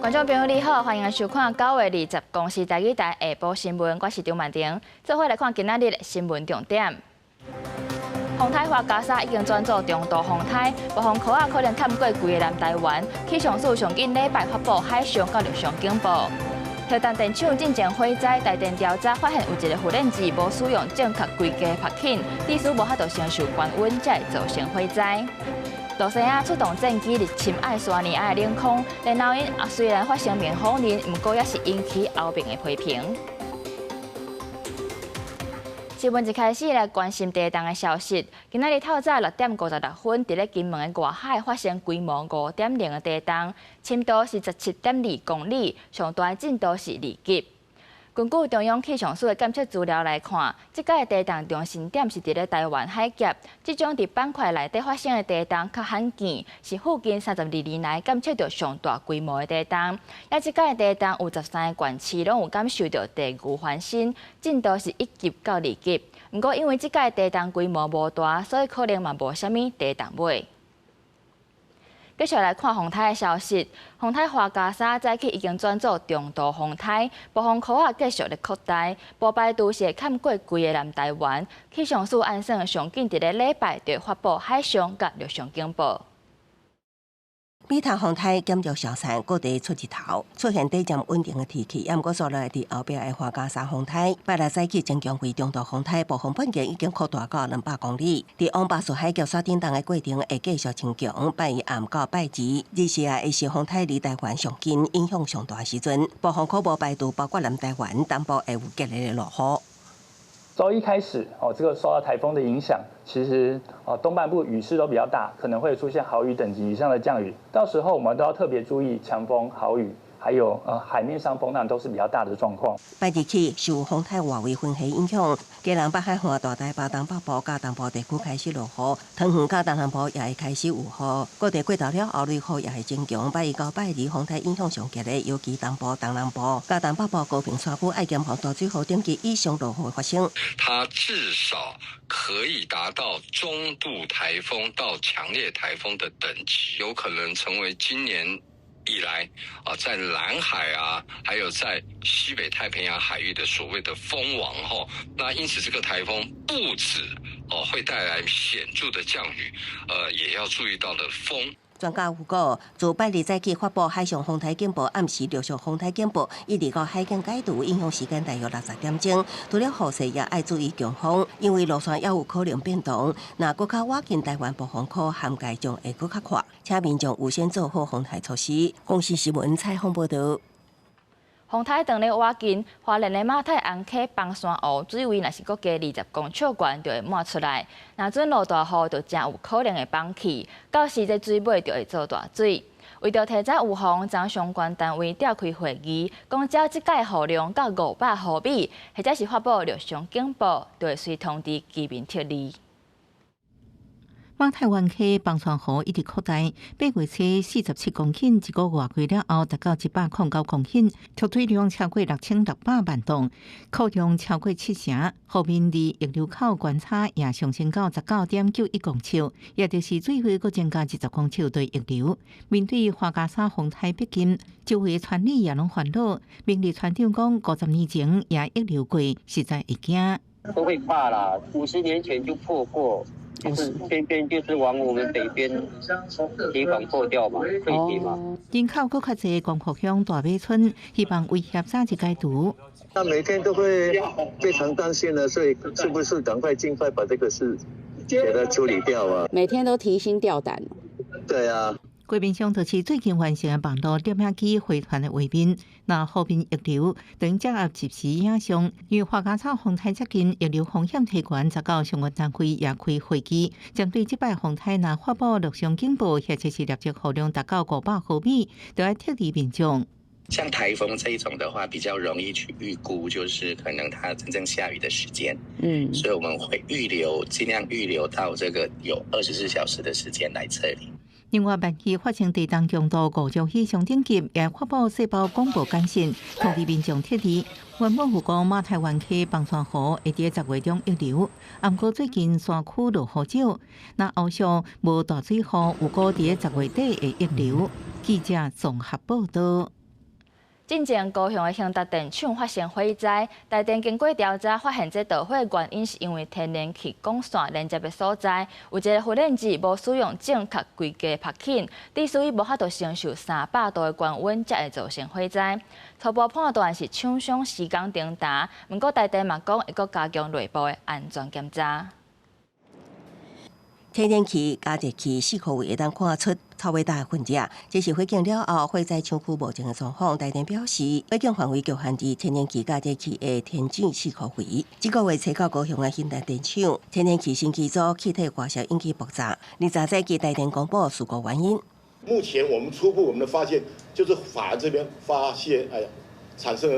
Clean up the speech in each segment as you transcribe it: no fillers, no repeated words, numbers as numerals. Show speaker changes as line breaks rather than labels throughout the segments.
观众朋友你好，欢迎收看9月20公视台语台下晡新闻，我是张曼婷。做伙来看今仔日的新闻重点。风台花加沙已经转做中度风台，暴风科可能探过规个南台湾。气象署上紧礼拜发布海上到陆上警报。核弹电厂进前火灾，台电调查发现有一个发电机无使用正确规格拍紧，地势无法度承受高温，才会造成火灾。罗西亚出动战机入侵爱沙尼亚的领空，然后因虽然发声明否认，不过也是引起后面的批评。新闻一开始来关心地震的消息。今仔日透早6点56分，伫咧金门的外海发生规模5.0的地震，深度是17.2公里，上大震度是2级。根据中央气象署的监测资料来看，即届的地震中心点是伫咧台湾海峡。即种伫板块内底发生的地震较罕见，是附近32年来监测到上大规模的地震。也即届的地震有13个县市拢有感受到地牛翻身，震度是1级到2级。不过因为即届地震规模无大，所以可能嘛无啥物地震尾。继续来看风台的消息，风台花加沙早起已经转做中度风台，暴风科继续咧扩大，不排除是会冚过规个南台湾。气象署按算上紧伫咧礼拜就发布海上甲陆上警报。
美塔风台减弱消散，各地出日头，出现短暂稳定的天气。也毋过，所来伫后壁的花加沙风台，拜六早起增强为中度风台，暴风半径已经扩大到200公里。伫往巴士海峡沙叮当的过程会继续增强，拜一暗到拜二，日时会是风台离台湾上近、影响上大的时阵，暴风可无排除包括南台湾、东部会有激烈的落雨。
周一开始，这个受到台风的影响，其实东半部雨势都比较大，可能会出现豪雨等级以上的降雨。到时候我们都要特别注意强风、豪雨，还有海面上风浪都是比较大的状况。
拜日起受风台外围分系影响，嘉南北海岸、大台北东北部、甲东部地区开始落雨，桃园甲东南部也会开始有雨。各地过头了后，雷雨也会增强。拜一到拜二，风台影响上剧烈，尤其东部、东南部、甲东北部高屏山区爱咸黄大水河等级以上落雨发生。
它至少可以达到中度台风到强烈台风的等级，有可能成为今年以来在南海还有在西北太平洋海域的所谓的风王那因此这个台风不止会带来显著的降雨，也要注意到了风。
专家预告，自拜二早起发布海上风台警报，暗时陆上风台警报，一直到海警解除，影响时间大约60点钟。除了雨势，也爱注意强风，因为路线也有可能变动。若搁较晚近台湾暴风圈涵盖将会搁较宽，请民众优先做好防台措施。公视新闻采访报道。
风台当咧瓦近，花莲的马太红溪崩山湖水位若是搁加20公尺高，就会满出来。若准落大雨，就真有可能会崩去，到时这水尾就会做大水。为着提早预防，将相关单位召开会议，讲只要即届雨量到500毫米，或者是发布陆上警报，就会随通知居民撤离。
马太湾溪崩山湖一直扩大，8月初47公顷，一个月过了后达到109公顷，出水量超过6600万吨，库量超过70%。后面离溢流口观察也上升到19.91公尺，也就是水位搁增加20公尺对溢流。面对花加沙风台逼近，周围村里也拢烦恼。明日村长讲，50年前也溢流过，实在会惊。
都会怕啦，50年前就破过。就是偏偏就是往我们北边堤防破掉嘛，溃堤嘛。
人口搁较侪，光复乡大尾村希望威胁早日解除。
他每天都会非常担心的，所以是不是赶快尽快把这个事给它处理掉啊？
每天都提心吊胆。
对啊。
贵宾乡就是最近完成的网络点影机回传的画面，那后面溢流等掌握及时影像，因为花加草风台接近，溢流风险提悬，十到相关单位也开会议，针对这摆风台若发布陆上警报，或者是立即雨量达到500毫米，都要特离民众。
像台风这一种的话，比较容易去预估，就是可能它真正下雨的时间。所以我们会尽量预留到这个有24小时的时间来测理。
另外，万一发生地震强度5种以上等级，也发布细胞广播简讯，通知民众撤离。原本预估马太湾溪崩山湖会伫10月中溢流，不过最近山区落雨少，那后续无大水雨，预估伫10月底会溢流。记者综合报道。
进前高雄的兴达电厂发生火灾，台电经过调查，发现这导火原因是因为天然气管线连接的所在有一个发电机无使用正确规格拍紧，之所以无法度承受300度的高温，才会造成火灾。初步判断是厂商施工顶达，不过台电嘛讲会阁加强内部的安全检查。
天然气、加热器4颗位会当看出超伟大的分子，这是火警了后火灾厂区目前的状况。台电表示，火警范围局限至天然气、加热器的天井4颗位。这个月查到高雄的兴达电厂天然气升机组气体外泄引起爆炸。23世纪台电公布事故原因。
目前我们初步的发现就是法人这边发现，产生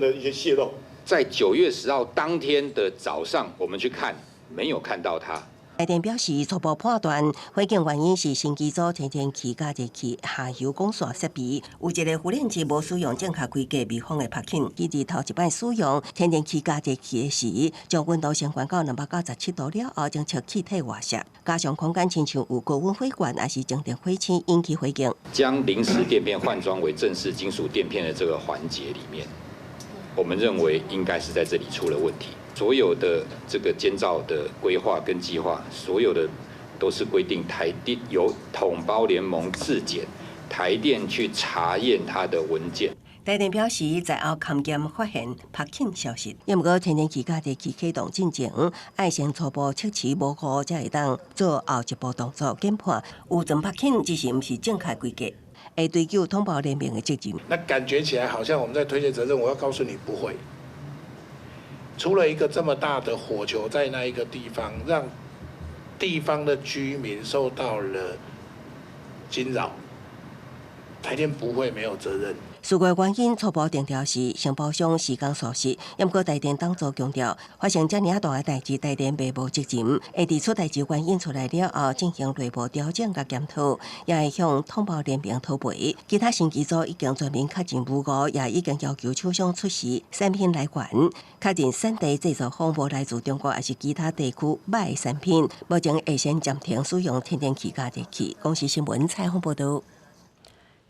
了一些泄漏。
在9月10号当天的早上，我们去看，没有看到它。
台电表示，初步判断火警原因是升机组天然气加热器下游管线设备有一个发电机无使用正确规格密封的拍紧。以至头一摆使用天然气加热器时，将温度升高到297度了后，将出气体外泄，加上空间亲像有高温火管，还是静电火星引起火警。
将临时垫片换装为正式金属垫片的这个环节里面，我们认为应该是在这里出了问题。所有的这个监造的规划跟计划，所有的都是规定台电由统包联盟自检，台电去查验它的文件。
台电表示，在后勘检发现拍紧消息，也不过天然气加热器启动进前，要先初步测试无误，才会当做后一步动作检判有存拍紧，只是不是正确规格，会追究通报联盟的责任。
那感觉起来好像我们在推卸责任，我要告诉你不会。出了一个这么大的火球在那一个地方，让地方的居民受到了惊扰，台电不会没有责任。
事故原因初步定调是承包商施工疏失，不过台电当作强调，发生这么大的代志，台电袂无责任。会提出代志原因出来了后，进行内部调整甲检讨，也会向统包联盟讨赔。其他升机组已经全面确认无误，也已经要求厂商出示产品来源，确认产地制造方无来自中国还是其他地区买产品。目前会先暂停使用天然气加热器。公司新闻采访报道。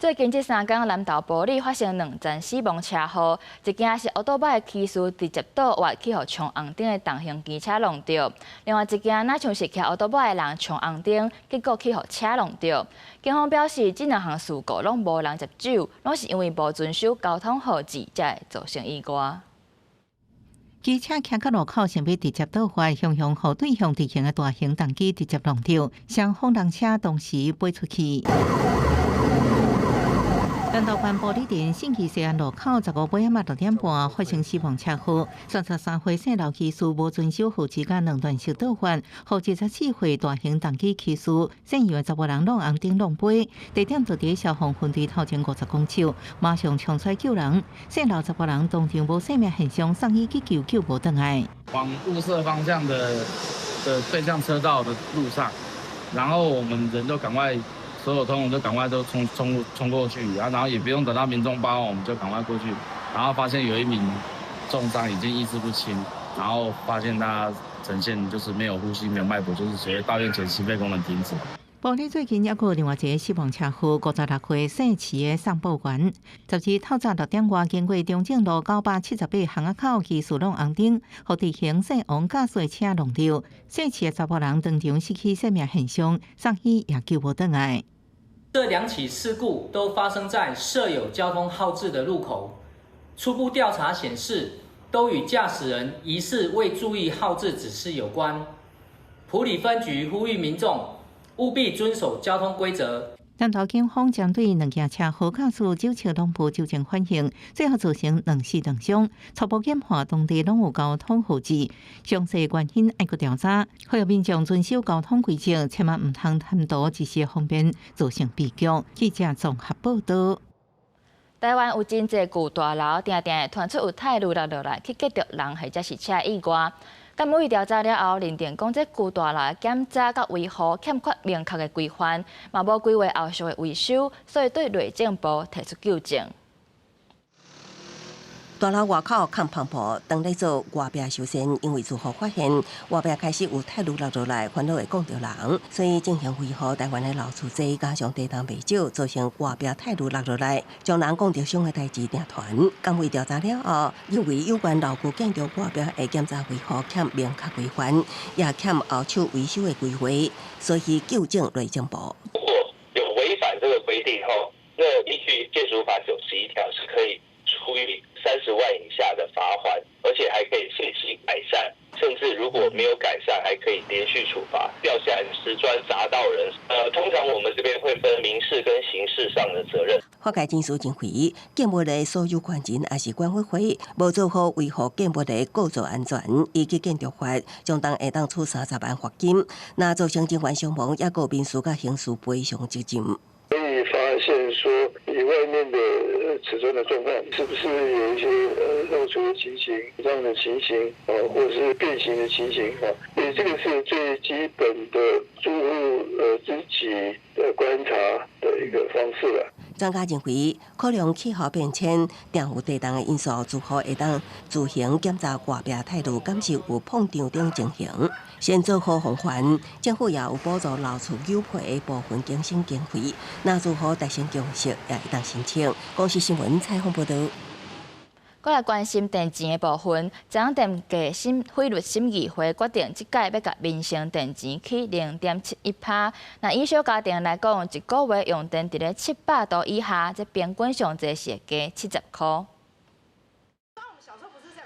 最近这3天，南投埔里发生2件死亡车祸，一件是奥多巴的骑士直接倒滑去互冲红灯的重型机车撞到，另外一件那像是骑奥多巴的人冲红灯，结果去互车撞到。警方表示，这2项事故拢无人接手，拢是因为无遵守交通号志，才会造成意外。
机车骑到路口，想要直接倒滑，向互对向直行的大型重机直接撞到，双方人车同时飞出去。南投县埔里镇信义西安路口15尾晚6点半发生死亡车祸，33岁姓刘骑士无遵守号志，甲2段式倒换，和14岁大型重机骑士姓余的10人弄红灯弄飞，地点就伫消防分队头前50公尺，马上冲出来救人。姓刘10人当场无生命现象，送医急救，救无回来。
往雾社方向的对向车道的路上，然后我们人都赶快。所有同仁都赶快都冲过去，然后也不用等到民众报，我们就赶快过去，然后发现有一名重伤已经意识不清，然后发现他呈现就是没有呼吸、没有脉搏，就是所谓大便前心肺功能停止。
埔里最近也有另外一个死亡车祸，56岁姓齐的送报员，12透早6点外经过中正路978巷仔口，骑士弄红灯，互地形姓王驾驶车撞到，姓齐的10人当场失去生命现象，送医也救无回来。
这2起事故都发生在设有交通号志的路口，初步调查显示，都与驾驶人疑似未注意号志指示有关。埔里分局呼吁民众务必遵守交通规则。
南投警方将对2件车祸驾驶酒测拢无酒精反应，最后造成2死2伤。初步检判当地拢有交通号志，详细原因要搁调查。呼吁民众遵守交通规则，千万唔通贪图一时方便，造成悲剧。记者综合报道。
台湾有真侪旧大楼，定定会传出有太路落来去隔着人或者是车意外。监委调查了后，认定讲这旧大楼的检查甲维护欠缺明确的规范，嘛无规划后续的维修，所以对内政部提出纠正。
大楼外口看澎湃，当在做外壁修缮，因为住户发现外壁开始有泰鲁落落来，烦恼会讲着人，所以进行维护台湾的老厝济，加上地动未少，造成外壁泰鲁落落来，将人讲着伤的代志定团。监会调查了后，因为有关老旧建筑外壁的检查维护欠明确规范，也欠后手维修的规划，所以纠正内政部。
如果有违反这个规定后，那依据建筑法91条是可以处以30万以下的罚款，而且还可以限期改善，甚至如果没有改善，还可以连续处罚。掉下来的石砖砸到人，通常我们这边会分民事跟刑事上的责任。
法界真事认为，建物的所有权人也是管委会无做好维护建物的构造安全，以及建筑法将当会当处30万罚金。那造成人员伤亡，也有民事甲刑事赔偿责任。
可以发现说，你外面的瓷砖的状况是不是有一些露出的情形、这样的情形或者是变形的情形所以这个是最基本的住户自己的观察的一个方式了。
专家认为，考量气候变迁、定有地动的因素，住户会当自行检查外壁态度，感受有碰撞等情形，先做好防范。政府也有补助老厝优惠的部分更新经费，那住户达成共识也会当申请。公视新闻采访报道。
过来关心电钱的部分，中央电价费率审议会决定，即届要甲民生电钱起0.71%。那以小家庭来讲，一个月用电伫咧700度以下，即平均上侪是会加70块。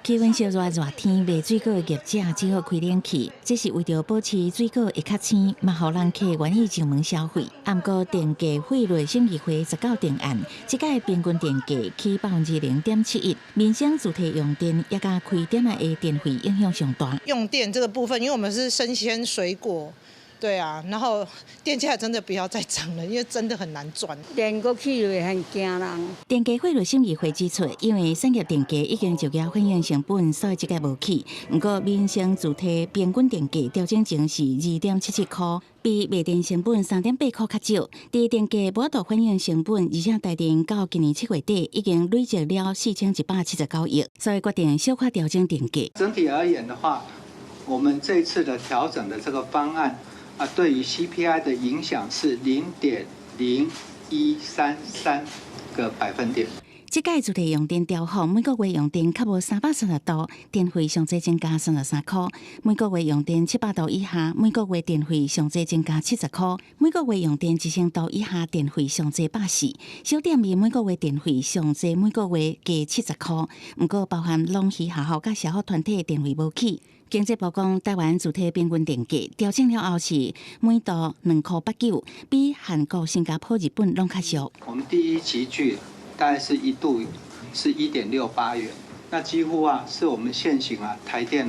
气温烧热，热天卖水果的业者只好开冷气，这是为着保持水果会较鲜，嘛互人客愿意上门消费。不过电价费率审议会19定案，即届平均电价起0.71%，民生主题用电也甲开店的电费影响上大。
用电这个部分，因为我们是生鲜水果。对啊，然后电价真的不要再涨了，因为真的很难赚。
电价起就会很惊人。
电价费率审议会指出，因为产业电价已经就业反映成本，所以即届无起。不过民生主体平均电价调整前是2.77块，比卖电成本3.8块较少。第电价无度反映成本，而且台电到今年7月底已经累积了4179亿，所以决定小可调整电价。
整体而言的话，我们这次的调整的这个方案。对于 CPI 的影响是0.0133个百分点。
即届主题用电调幅，每个月用电较无330度，电费上最增加33块；每个月用电700度以下，每个月电费上最增加70块；每个月用电1000度以下，电费上最84；小店面每个月电费上最每个月加70块。不过包含农渔学校甲社福团体的电费无起。经济部讲，台湾主体平均电价调整了后是每度2.89块，比韩国、新加坡、日本拢较俗。
我们第一级距大概是1度是1.68元，那几乎是我们现行台电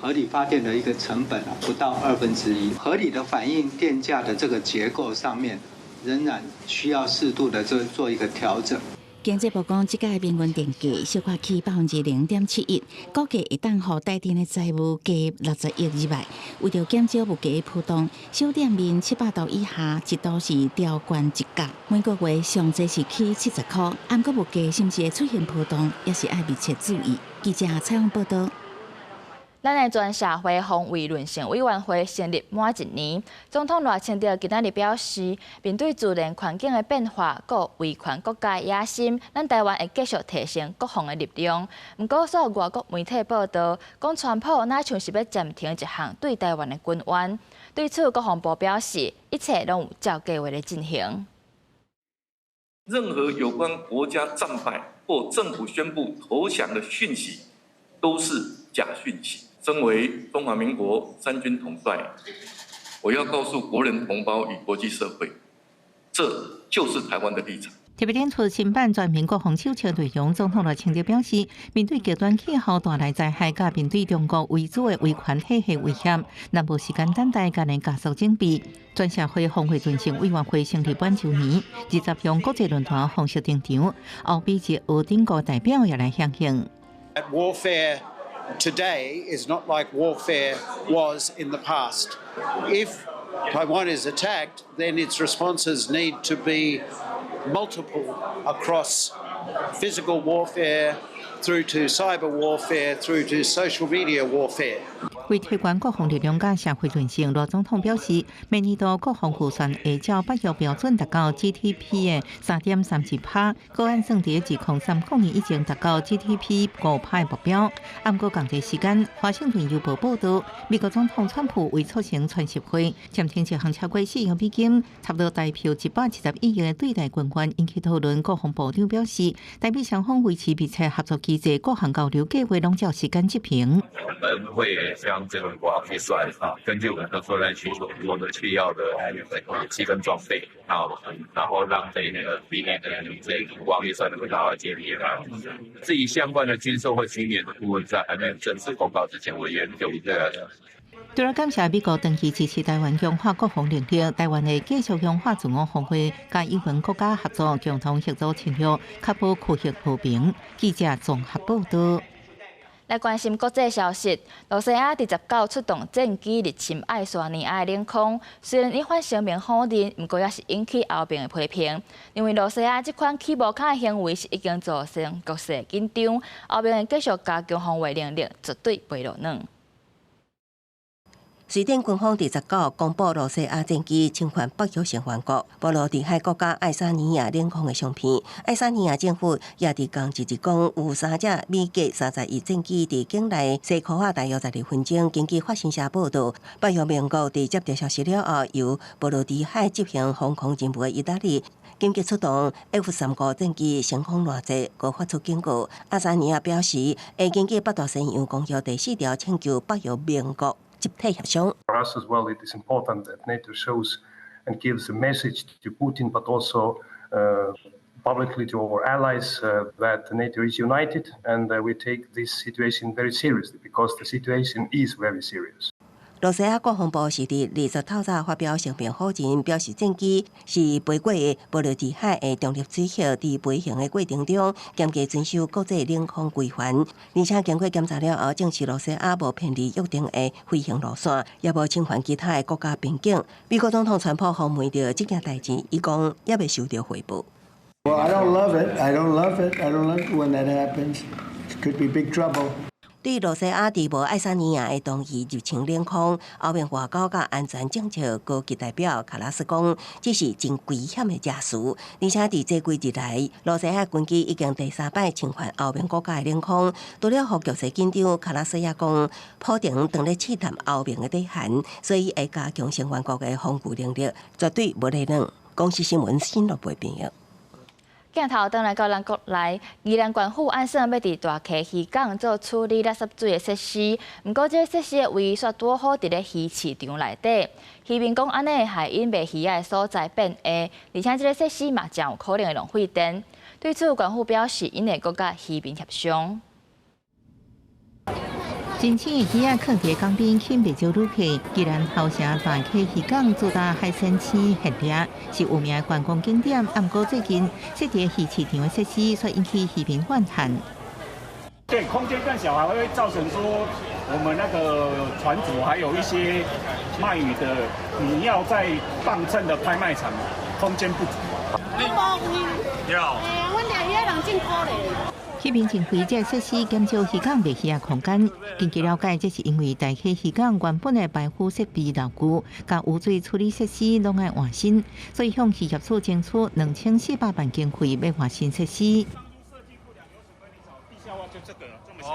合理发电的一个成本不到1/2，合理的反映电价的这个结构上面，仍然需要适度的做一个调整。
经济部讲，即届平均电价小可起0.71%，估计会当互台电的财务加60亿以外。为着减少物价的波动，小店面700度以下一度是调悬1角，每个月上最是起70块。不过物价是不是会出现波动，也是爱密切注意。记者采访报道。
咱的全社会防卫论政委员会成立满1年，总统赖清德今仔日表示，面对自然环境的变化，佮维权国家野心，咱台湾会继续提升国防的力量。不过，所有外国媒体报道，讲川普那像是要暂停一项对台湾的军援。对此，国防部表示，一切拢有照计划的进行。
任何有关国家战败或政府宣布投降的讯息，都是假讯息。身为中华民国3军统帅，我要告诉国人同胞与国际社会，这就是台湾的立场。
特别点出新版全面国防手册内容，总统赖清德表示，面对极端气候带来灾害，甲面对中国为主的威权体系威胁，咱无时间等待，赶紧加速准备。全社会防卫论政委员会成立满周年，20项国际论坛方式登场，后比一俄顶国代表也来响应。
Warfare today is not like warfare was in the past. If Taiwan is attacked, then its responses need to be multiple across physical warfare, through to cyber warfare, through to social media warfare.
为推广国防力量甲社会韧性，罗总统表示，明年度国防预算会照北约标准达到 GDP 的3.32%，国安算伫2030年以前达到 GDP 5%的目标。按过同一时间，华盛顿邮报报道，美国总统川普为促成全协会，暂停一项超过4亿美金，差不多代表170亿元的对待军援引起讨论。国防部长表示，台美双方维持密切合作机制，各项交流计划拢照时间执行。
我们会将这个国防预算根据我们的作战需求，提供的需要的武器跟装备，然后让这个明年的这个国防预算能够达到建立。至于相关的军售或军演的部分，在还没有正式公告之前，委员就这样。
除了感谢美国长期支持台湾强化国防能力，台湾会继续强化自我防卫，甲友邻国家合作，共同协助侵略，确保区域和平。记者综合报道。
来关心国际消息，罗西亚第19出动战机入侵爱沙尼亚领空，虽然伊反声明否认，不过也是引起后边的批评。因为罗西亚这款起无卡的行为是已经造成局势紧张，后边会继续加强防卫能力，绝对袂落软。
瑞典军方第19公布罗西亚战机侵犯北约成员国波罗的海国家爱沙尼亚领空的相片。爱沙尼亚政府也伫同日讲，有3架美国31战机伫境内西科下大约12分钟。根据法新社报道，北约盟国伫接到消息了后，由波罗的海执行防空任务的意大利紧急出动 F-35战机升空乱击，各发出警告。爱沙尼亚表示，会根据北大西洋公约第4条请求北约盟国集体协商。
For us as well, it is important that NATO shows and gives a message to Putin, but also publicly to our allies that NATO is united and we take this situation very seriously because the situation is very serious.
罗西亚国防部是伫20透早发表声明否认，表示战机是飞过波罗的海的中立水域，伫飞行的过程中严格遵守国际领空规范，而且经过检查了后，证实罗西亚无偏离约定的飞行路线，也无侵犯其他的国家边境。美国总统川普访问着这件代志，伊讲也未收到回报。
Well, I don't love it. I don't love it. I don't like when that happens. It could be big trouble.
对罗西亚伫无爱沙尼亚的同意入侵领空，欧盟外交甲安全政策高级代表卡拉斯讲，这是真危险的假事，而且伫这几日来，罗西亚军机已经第3摆侵犯欧盟国家的领空。除了互局势紧张，卡拉斯也讲，普丁当咧试探欧盟的底线，所以会加强成员国的防御能力，绝对无内软。公司新闻新乐陪朋友。
镜头转来到咱国内，宜兰县府按算要伫大溪渔港做处理垃圾水的设施，不过这设施的位煞拄好伫咧鱼市场内底。渔民讲安尼害因卖鱼仔的所在变下，而且这个设施嘛将有可能会浪费电。对此，县府表示，因会搁甲渔民协商。
真青的鱼仔放伫港边，吸袂少旅客。既然头城大溪渔港主打海鲜青系列，是有名的观光景点。不过最近设伫鱼市场的设施，所引起渔民反弹。
对，空间更小，还会造成说我们那个船主还有一些卖鱼的，你要在磅秤的拍卖场，空间不足。
阮家遐人真可怜。
渔民认为这设施减少渔港卖鱼的空间。根据了解，这是因为大溪渔港原本的排污设备老旧，甲污水处理设施拢爱换新，所以向渔业处争取2400万经费要换新设施。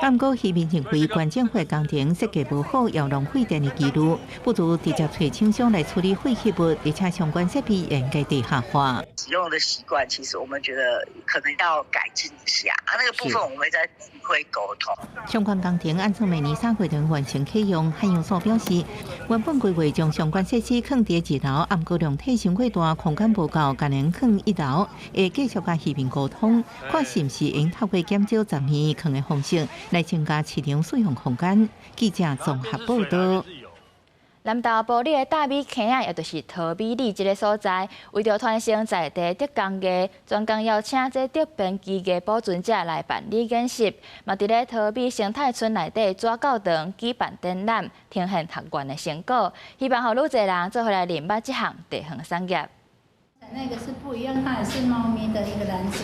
不过，渔民认为关键会工程设计无好，要浪费电的记录，不如直接找厂商来处理废弃物，而且相关设备应该地下化。
使用的习惯，其实我们觉得可能要改进一下，那个部分我们会再会沟通。
相关工程按照明年3月份完成启用。海洋所表示，原本规划将相关设施放伫1楼，不过量体伤过大，空间无够，今年放1楼，会继续甲渔民沟通，看是毋是应透过减少杂鱼放的方式来增加市场使用空间。记者综合报道。
南投埔里的大米坑仔，也就是桃米里这个所在，为着传承在地竹工艺，专工邀请这竹编技艺保存者来办理演习，嘛伫咧桃米生态村内底抓教堂举办展览，呈现学员的成果，希望互愈侪人做回来练捌这项地方产业。
那个是不一样，它也是猫咪的一个篮子。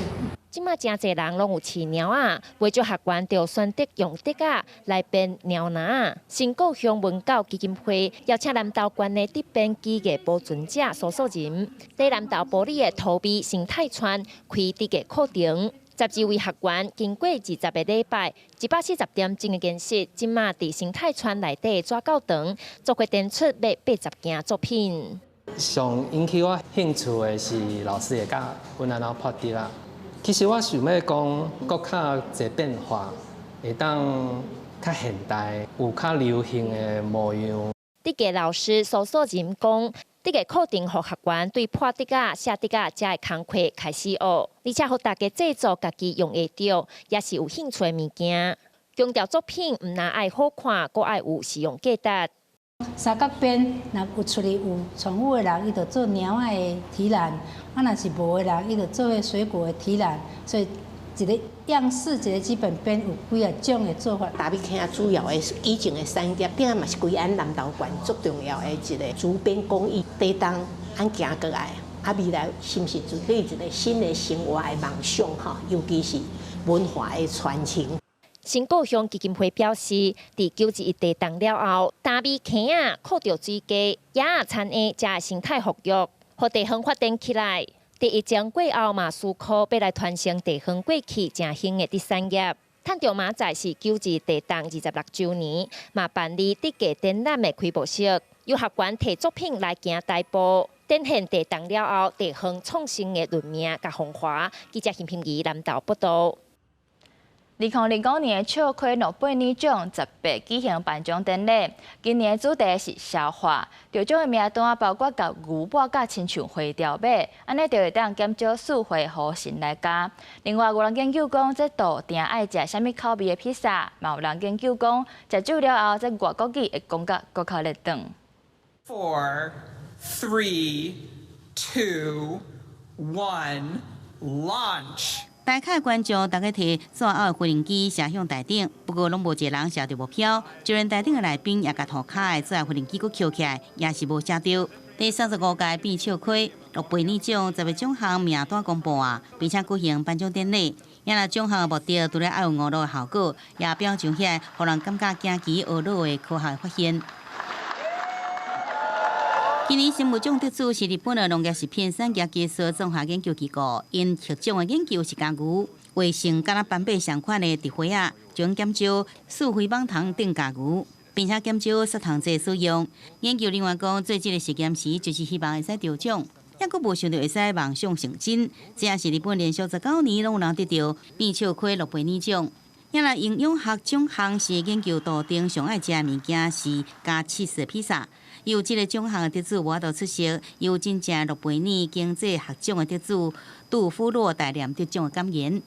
即马真侪人拢有饲猫啊，为咗学员就选择用竹啊来编猫篮。新故乡文教基金会邀请南投县的竹编技艺保存者苏素仁，在南投玻璃的土味生态村开竹的课程。12位学员经过20个礼拜，140点钟的kiến習，即马伫生态村内底抓到长，做决定出要80件作品。
上引起我兴趣的是老师会教阮安怎破竹啊。其实我想要讲，搁较侪变化，会当较现代，有较流行的模样。
竹嘅老师苏素仁讲，竹嘅课程互学员对破竹啊、写竹啊这嘅工课开始学，而且互大家制作家己用会着，也是有兴趣的物件。强调作品唔但爱好看，阁爱有实用价值。
三角边若有出嚟有宠物的人，伊就做猫仔的提篮；啊，若是无的人，伊就做水果的提篮。所以一个样式，一个基本边有几啊种的做法。
大米坑主要的以前的产业，顶下嘛是规安南投县最重要的一个竹编工艺。地当按行过来，啊未来是毋是准备一个新的生活的梦想哈？尤其是文化的传承。
新故乡基金会表示，伫91地动了后，大米坑啊靠着水鸡、鸭啊产的才生态复育，互地方发展起来。第一章过后嘛，思考要来传承地方过去正兴的竹产业。趁着明仔是91地动26周年，嘛办理竹艺展览的开幕式，由学员提作品来行第一步，展现地动了后地方创新的论命甲风华。记者邢平仪南投报道。
2005年笑开诺贝尔奖18举行颁奖典礼，今年的主题是消化。得奖的名单包括甲牛脯甲亲像花雕马，安尼就会当减少4回互神来加。另外，有人研究讲，这道定爱食啥物口味的披萨，嘛有人研究讲，食久了后，这外国语会讲甲更较热肠。
4, 3, 2, 1, launch。
大凯观众大家摕纸后的无人机射向台顶，不过拢无一个人射到目标，就连台顶的来宾也甲涂骹的纸后无人机佫扣起来，也是无射到。第35届变笑亏诺贝尔奖10个奖项名单公布啊，并且举行颁奖典礼。因若奖项的目的除了爱有娱乐的效果，也表彰起来，互人感觉惊奇学乐的科学发现。今年生物奖得主是日本的农业食品产业技术综合研究机构，因获奖的研究是甲牛、卫生敢若斑马相款的植花啊，将减少四灰蟒糖等甲牛，并且减少砂糖剂使用。研究人员讲，做这个实验时就是希望会使得奖，也佫无想到会使梦想成真。这也是日本连续19年拢有人得到变笑亏诺贝尔奖。因若营养学奖项是研究杜丁上爱食的物件是加cheese的披萨。有这个奖项的得主我都出席，有真正诺贝尔经济学奖的得主杜夫洛代念得奖的感言。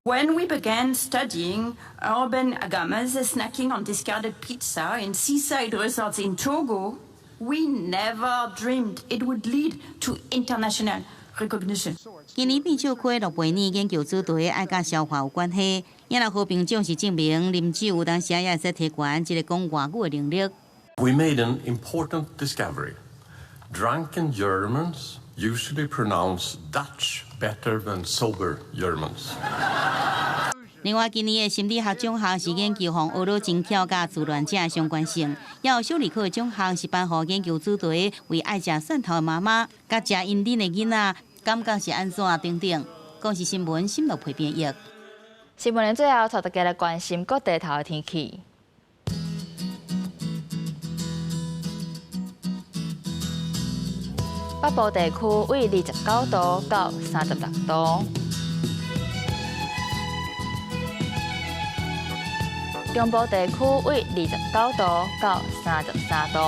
When we began studying urban agamas snacking on discarded pizza in seaside resorts in Togo, we never dreamed it would lead to international recognition.
今年变笑亏诺贝尔研究主题爱甲消化有关系，因为和平奖是证明啉酒有当时也会使提悬一个讲外语的能力。
We made an important discovery. Drunken Germans usually pronounce Dutch better than sober Germans.
另外，今年的心理学奖项是研究和学乐真巧甲自恋者的相关性。也有小儿科的奖项是颁予研究主题为爱食蒜头的妈妈，甲食因丁的囡仔，感觉是安怎等等。讲是新闻心路批编译。
新闻的最后，带大家来关心各地头的天气。北部地区为29度到36度，中部地区为29度到33度，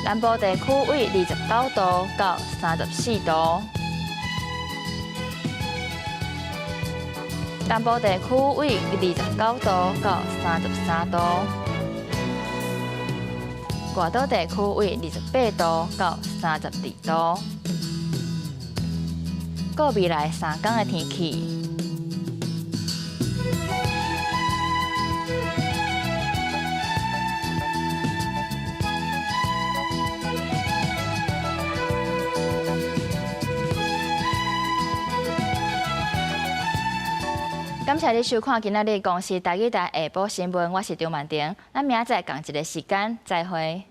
南部地区为29度到34度，南部地区为29度到33度。外岛地区为28度到32度。过未来3天的天气。感谢你收看今仔日公视台语台下晡新闻，我是张曼婷，咱明仔载同一个时间再会。